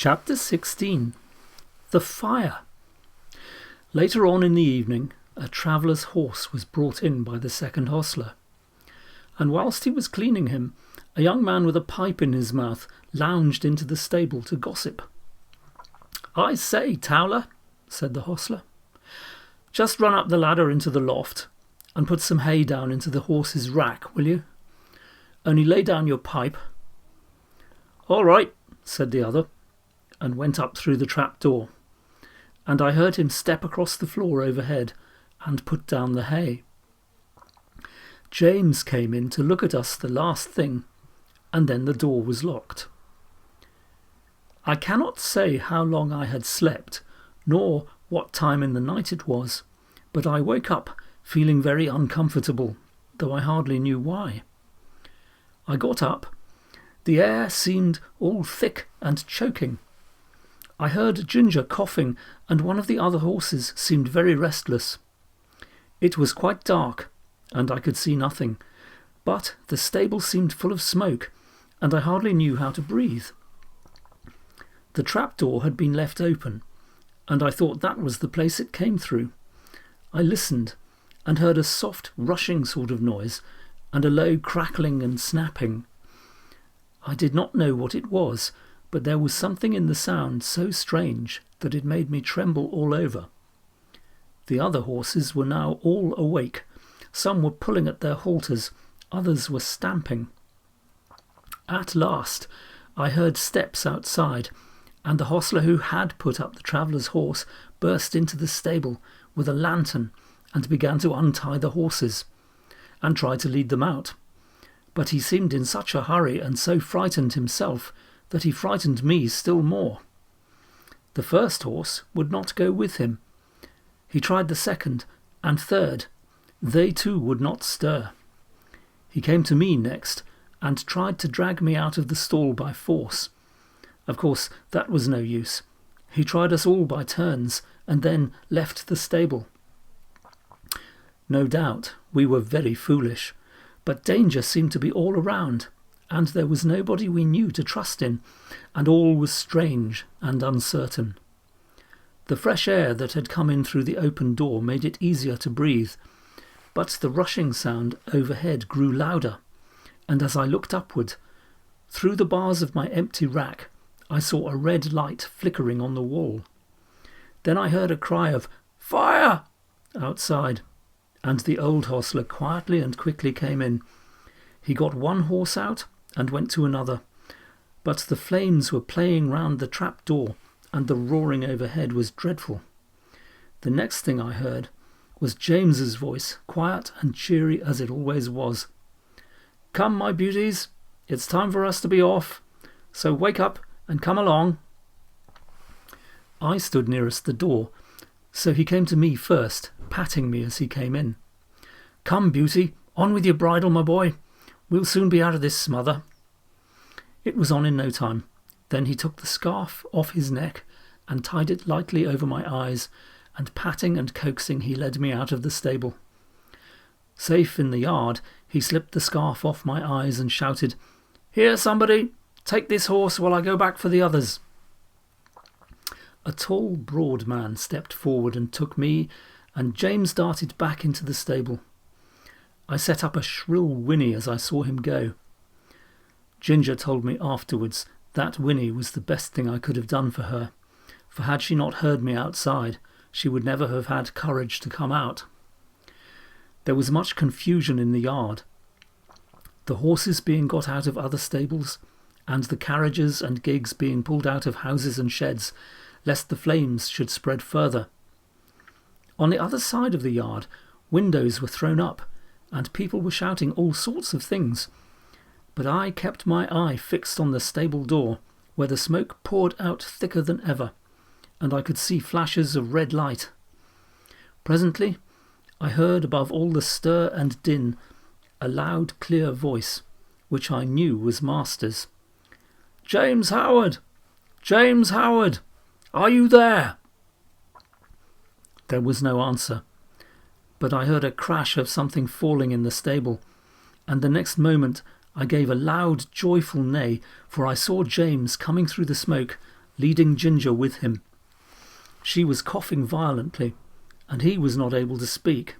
Chapter 16. The Fire. Later on in the evening, a traveller's horse was brought in by the second hostler, and whilst he was cleaning him, a young man with a pipe in his mouth lounged into the stable to gossip. "I say, Towler," said the hostler, "just run up the ladder into the loft and put some hay down into the horse's rack, will you? Only lay down your pipe." "All right," said the other, and went up through the trap door, and I heard him step across the floor overhead and put down the hay. James came in to look at us the last thing, and then the door was locked. I cannot say how long I had slept, nor what time in the night it was, but I woke up feeling very uncomfortable, though I hardly knew why. I got up. The air seemed all thick and choking. I heard Ginger coughing, and one of the other horses seemed very restless. It was quite dark, and I could see nothing, but the stable seemed full of smoke, and I hardly knew how to breathe. The trapdoor had been left open, and I thought that was the place it came through. I listened, and heard a soft rushing sort of noise, and a low crackling and snapping. I did not know what it was, but there was something in the sound so strange that it made me tremble all over. The other horses were now all awake. Some were pulling at their halters, others were stamping. At last I heard steps outside, and the hostler who had put up the traveller's horse burst into the stable with a lantern and began to untie the horses and try to lead them out. But he seemed in such a hurry and so frightened himself that he frightened me still more. The first horse would not go with him. He tried the second and third. They too would not stir. He came to me next and tried to drag me out of the stall by force. Of course, that was no use. He tried us all by turns and then left the stable. No doubt we were very foolish, but danger seemed to be all around, and there was nobody we knew to trust in, and all was strange and uncertain. The fresh air that had come in through the open door made it easier to breathe, but the rushing sound overhead grew louder, and as I looked upward, through the bars of my empty rack, I saw a red light flickering on the wall. Then I heard a cry of "Fire!" outside, and the old hostler quietly and quickly came in. He got one horse out and went to another, but the flames were playing round the trap door, and the roaring overhead was dreadful. The next thing I heard was James's voice, quiet and cheery as it always was. "Come, my beauties, it's time for us to be off, so wake up and come along." I stood nearest the door, so he came to me first, patting me as he came in. "Come, beauty, on with your bridle, my boy. We'll soon be out of this smother." It was on in no time. Then he took the scarf off his neck and tied it lightly over my eyes, and patting and coaxing he led me out of the stable. Safe in the yard, he slipped the scarf off my eyes and shouted, "Here, somebody, take this horse while I go back for the others." A tall, broad man stepped forward and took me, and James darted back into the stable. I set up a shrill whinny as I saw him go. Ginger told me afterwards that whinny was the best thing I could have done for her, for had she not heard me outside, she would never have had courage to come out. There was much confusion in the yard, the horses being got out of other stables, and the carriages and gigs being pulled out of houses and sheds, lest the flames should spread further. On the other side of the yard, windows were thrown up, and people were shouting all sorts of things, but I kept my eye fixed on the stable door, where the smoke poured out thicker than ever, and I could see flashes of red light. Presently I heard above all the stir and din a loud, clear voice, which I knew was Master's. "James Howard! James Howard! Are you there?" There was no answer, but I heard a crash of something falling in the stable, and the next moment I gave a loud, joyful neigh, for I saw James coming through the smoke, leading Ginger with him. She was coughing violently, and he was not able to speak.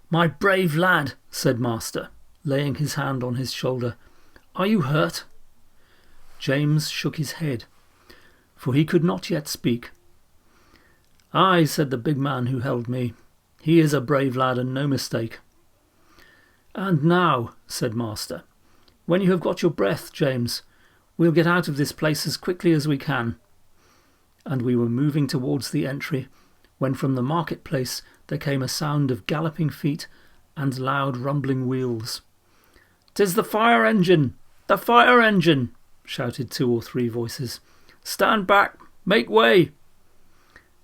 "My brave lad," said Master, laying his hand on his shoulder, "are you hurt?" James shook his head, for he could not yet speak. "Aye," said the big man who held me, "he is a brave lad and no mistake." "And now," said Master, "when you have got your breath, James, we'll get out of this place as quickly as we can." And we were moving towards the entry, when from the marketplace there came a sound of galloping feet and loud rumbling wheels. "'Tis the fire engine! The fire engine!" shouted 2 or 3 voices. "Stand back! Make way!"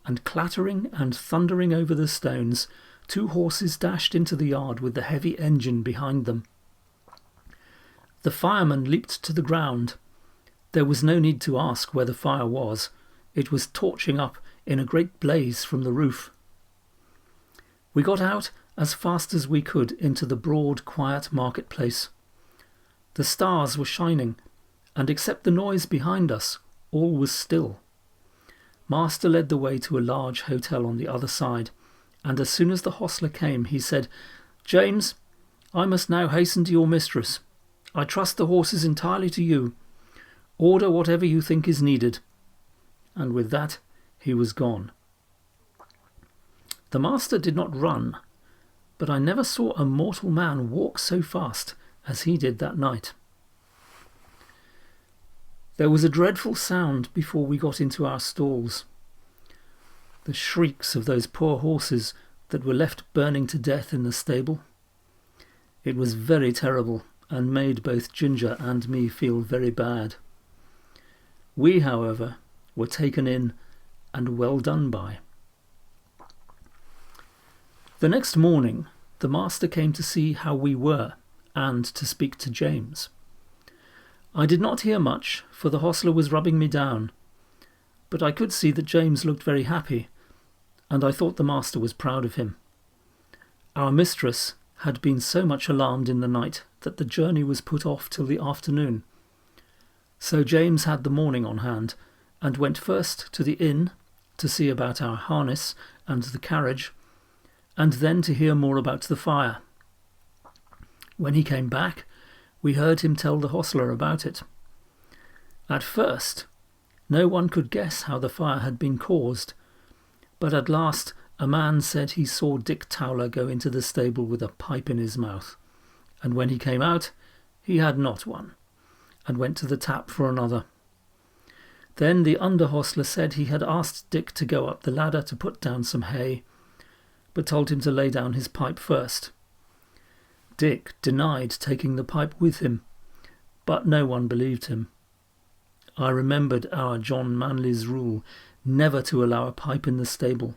And clattering and thundering over the stones, 2 horses dashed into the yard with the heavy engine behind them. The fireman leaped to the ground. There was no need to ask where the fire was. It was torching up in a great blaze from the roof. We got out as fast as we could into the broad, quiet marketplace. The stars were shining, and except the noise behind us, all was still. Master led the way to a large hotel on the other side, and as soon as the hostler came, he said, "James, I must now hasten to your mistress. I trust the horses entirely to you. Order whatever you think is needed." And with that, he was gone. The master did not run, but I never saw a mortal man walk so fast as he did that night. There was a dreadful sound before we got into our stalls. The shrieks of those poor horses that were left burning to death in the stable. It was very terrible and made both Ginger and me feel very bad. We, however, were taken in and well done by. The next morning the master came to see how we were and to speak to James. I did not hear much, for the hostler was rubbing me down, but I could see that James looked very happy, and I thought the master was proud of him. Our mistress had been so much alarmed in the night that the journey was put off till the afternoon. So James had the morning on hand, and went first to the inn to see about our harness and the carriage, and then to hear more about the fire. When he came back, we heard him tell the hostler about it. At first, no one could guess how the fire had been caused, but at last a man said he saw Dick Towler go into the stable with a pipe in his mouth, and when he came out, he had not one, and went to the tap for another. Then the under-hostler said he had asked Dick to go up the ladder to put down some hay, but told him to lay down his pipe first. Dick denied taking the pipe with him, but no one believed him. I remembered our John Manley's rule never to allow a pipe in the stable,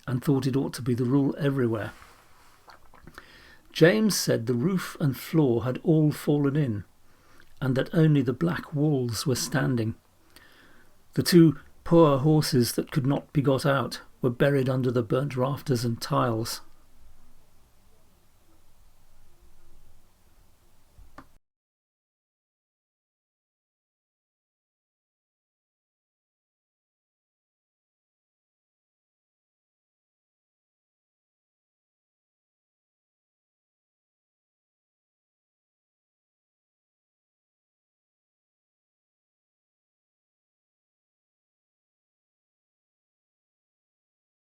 and thought it ought to be the rule everywhere. James said the roof and floor had all fallen in, and that only the black walls were standing. The 2 poor horses that could not be got out were buried under the burnt rafters and tiles.